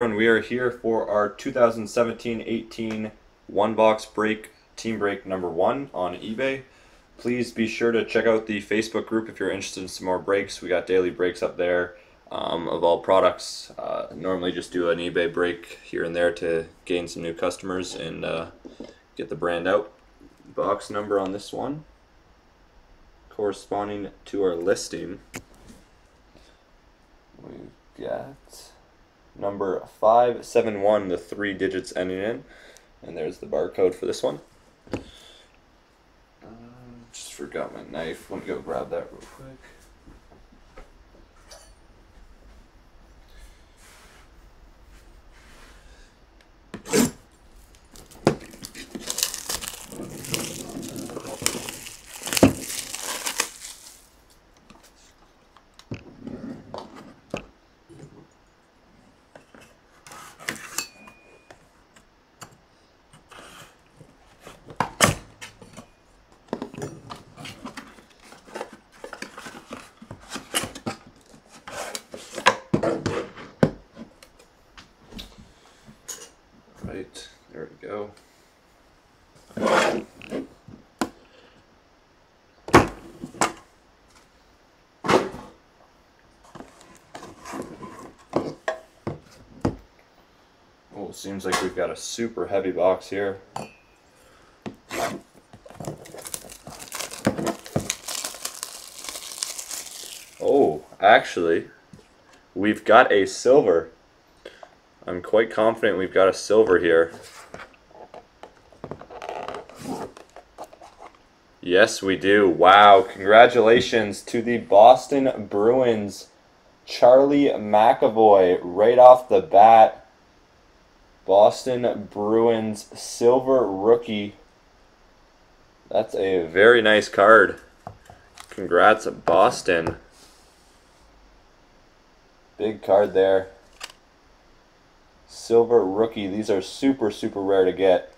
And we are here for our 2017-18 one box break team break number 1 on eBay. Please be sure to check out the Facebook group if you're interested in some more breaks. We got daily breaks up there of all products. Normally just do an eBay break here and there to gain some new customers and get the brand out. Box number on this one corresponding to our listing. We've got number 571, the 3 digits ending in, and there's the barcode for this one. Just forgot my knife. Let me go grab that real quick. Right, there we go. Oh, seems like we've got a super heavy box here. Oh, actually, we've got a silver. I'm quite confident we've got a silver here. Yes, we do. Wow, congratulations to the Boston Bruins, Charlie McAvoy, right off the bat. Boston Bruins silver rookie. That's a very nice card. Congrats, Boston. Big card there. Silver rookie. These are super rare to get.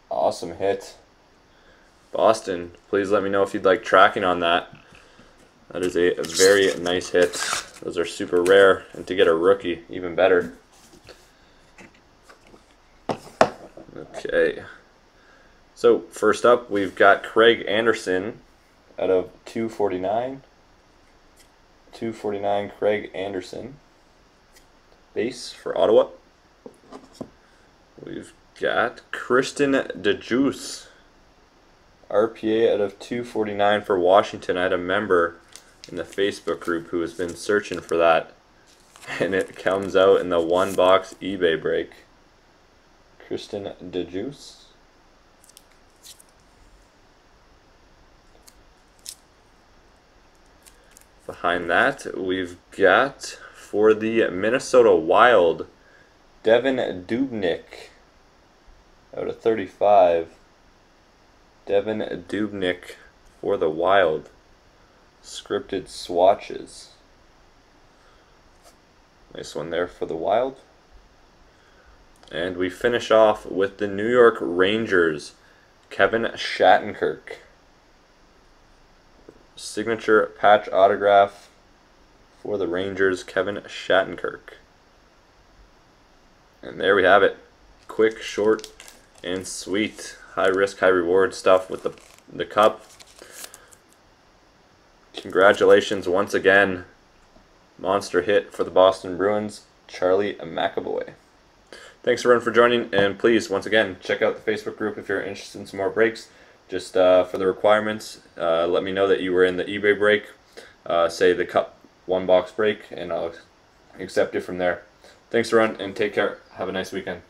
Awesome hit. Boston, please let me know if you'd like tracking on that. That is a very nice hit. Those are super rare, and to get a rookie, even better. Okay. So first up, we've got Craig Anderson out of 249. 249 Craig Anderson. Base for Ottawa. We've got Christian DeJuice, RPA out of 249 for Washington. I had a member in the Facebook group who has been searching for that, and it comes out in the one box eBay break. Christian DeJuice. Behind that, we've got for the Minnesota Wild, Devin Dubnyk out of 35. Devin Dubnyk for the Wild. Scripted swatches. Nice one there for the Wild. And we finish off with the New York Rangers, Kevin Shattenkirk. Signature patch autograph for the Rangers, Kevin Shattenkirk. And there we have it. Quick, short, and sweet. High risk, high reward stuff with the cup. Congratulations once again. Monster hit for the Boston Bruins, Charlie McAvoy. Thanks everyone for joining, and please, once again, check out the Facebook group if you're interested in some more breaks. Just for the requirements, let me know that you were in the eBay break. Say the cup one box break, and I'll accept it from there. Thanks everyone, and take care. Have a nice weekend.